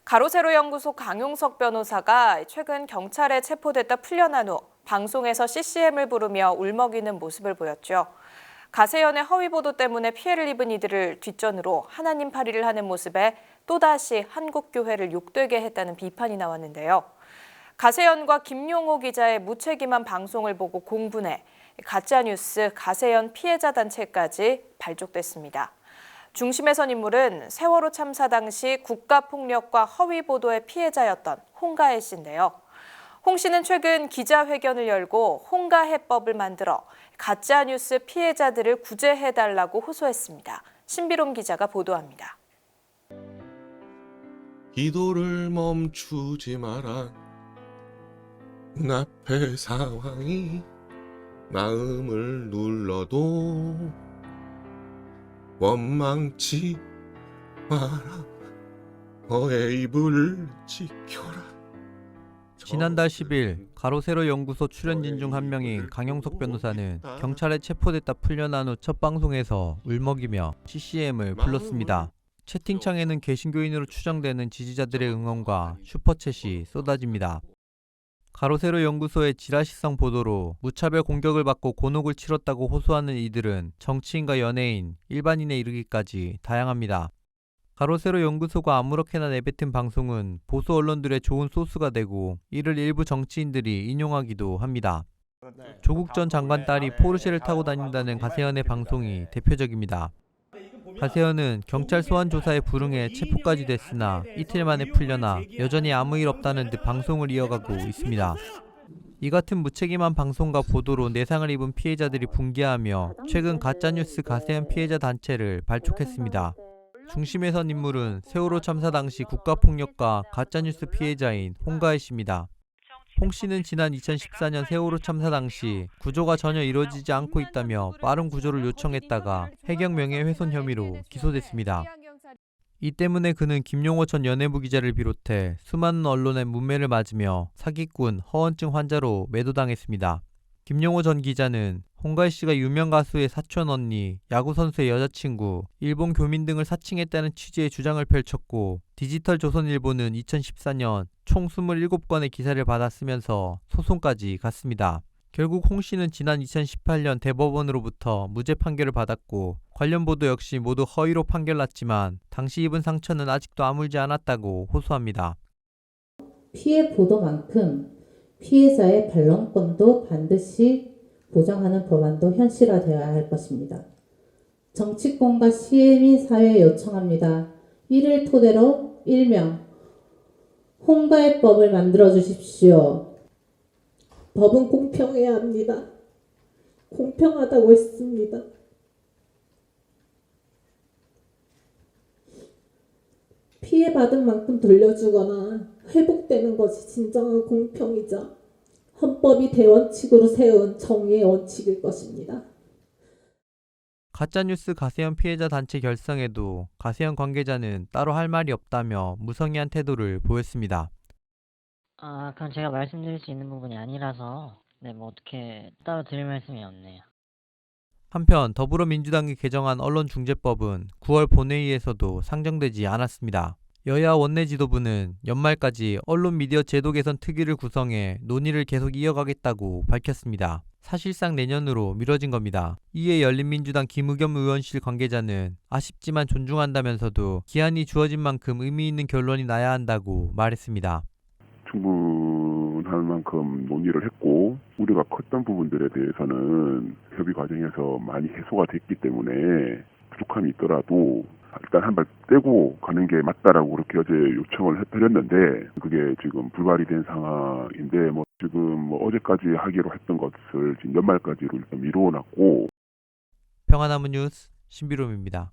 가로세로 연구소 강용석 변호사가 최근 경찰에 체포됐다 풀려난 후 방송에서 CCM을 부르며 울먹이는 모습을 보였죠. 가세연의 허위 보도 때문에 피해를 입은 이들을 뒷전으로 하나님 파리를 하는 모습에 또다시 한국교회를 욕되게 했다는 비판이 나왔는데요. 가세연과 김용호 기자의 무책임한 방송을 보고 공분해 가짜뉴스 가세연 피해자 단체까지 발족됐습니다. 중심에 선 인물은 세월호 참사 당시 국가폭력과 허위 보도의 피해자였던 홍가혜 씨인데요. 홍 씨는 최근 기자회견을 열고 홍가혜법을 만들어 가짜뉴스 피해자들을 구제해달라고 호소했습니다. 신비롬 기자가 보도합니다. 기도를 멈추지 마라. 앞의 상황이 마음을 눌러도 원망치 마라. 너의 입을 지켜라. 지난달 10일 가로세로 연구소 출연진 중 한 명인 강용석 변호사는 경찰에 체포됐다 풀려난 후 첫 방송에서 울먹이며 CCM을 불렀습니다. 채팅창에는 개신교인으로 추정되는 지지자들의 응원과 슈퍼챗이 쏟아집니다. 가로세로 연구소의 지라시성 보도로 무차별 공격을 받고 곤혹을 치렀다고 호소하는 이들은 정치인과 연예인, 일반인에 이르기까지 다양합니다. 가로세로 연구소가 아무렇게나 내뱉은 방송은 보수 언론들의 좋은 소스가 되고 이를 일부 정치인들이 인용하기도 합니다. 조국 전 장관 딸이 포르쉐를 타고 다닌다는 가세연의 방송이 대표적입니다. 가세연은 경찰 소환 조사에 불응해 체포까지 됐으나 이틀 만에 풀려나 여전히 아무 일 없다는 듯 방송을 이어가고 있습니다. 이 같은 무책임한 방송과 보도로 내상을 입은 피해자들이 분개하며 최근 가짜뉴스 가세연 피해자 단체를 발족했습니다. 중심에 선 인물은 세월호 참사 당시 국가폭력과 가짜뉴스 피해자인 홍가혜 씨입니다. 홍 씨는 지난 2014년 세월호 참사 당시 구조가 전혀 이루어지지 않고 있다며 빠른 구조를 요청했다가 해경 명예훼손 혐의로 기소됐습니다. 이 때문에 그는 김용호 전 연예부 기자를 비롯해 수많은 언론의 문매를 맞으며 사기꾼, 허언증 환자로 매도당했습니다. 김용호 전 기자는 홍가혜 씨가 유명 가수의 사촌 언니, 야구선수의 여자친구, 일본 교민 등을 사칭했다는 취지의 주장을 펼쳤고 디지털 조선일보는 2014년 총 27건의 기사를 받았으면서 소송까지 갔습니다. 결국 홍 씨는 지난 2018년 대법원으로부터 무죄 판결을 받았고 관련 보도 역시 모두 허위로 판결났지만 당시 입은 상처는 아직도 아물지 않았다고 호소합니다. 피해 보도만큼 피해자의 반론권도 반드시 보장하는 법안도 현실화되어야 할 것입니다. 정치권과 시민사회에 요청합니다. 이를 토대로 일명 홍가혜법을 만들어 주십시오. 법은 공평해야 합니다. 공평하다고 했습니다. 피해받은 만큼 돌려주거나 회복되는 것이 진정한 공평이자 헌법이 대원칙으로 세운 정의의 원칙일 것입니다. 가짜뉴스 가세연 피해자 단체 결성에도 가세연 관계자는 따로 할 말이 없다며 무성의한 태도를 보였습니다. 그건 제가 말씀드릴 수 있는 부분이 아니라서 뭐 어떻게 따로 드릴 말씀이 없네요. 한편 더불어민주당이 개정한 언론중재법은 9월 본회의에서도 상정되지 않았습니다. 여야 원내 지도부는 연말까지 언론미디어 제도 개선 특위를 구성해 논의를 계속 이어가겠다고 밝혔습니다. 사실상 내년으로 미뤄진 겁니다. 이에 열린민주당 김의겸 의원실 관계자는 아쉽지만 존중한다면서도 기한이 주어진 만큼 의미 있는 결론이 나야 한다고 말했습니다. 충분할 만큼 논의를 했고 우려가 컸던 부분들에 대해서는 협의 과정에서 많이 해소가 됐기 때문에 부족함이 있더라도 일단 한 발 떼고 가는 게 맞다라고 그렇게 어제 요청을 해드렸는데 그게 지금 불발이 된 상황인데 지금 어제까지 하기로 했던 것을 지금 연말까지로 일단 미루어놨고. 평화나무 뉴스 신비롬입니다.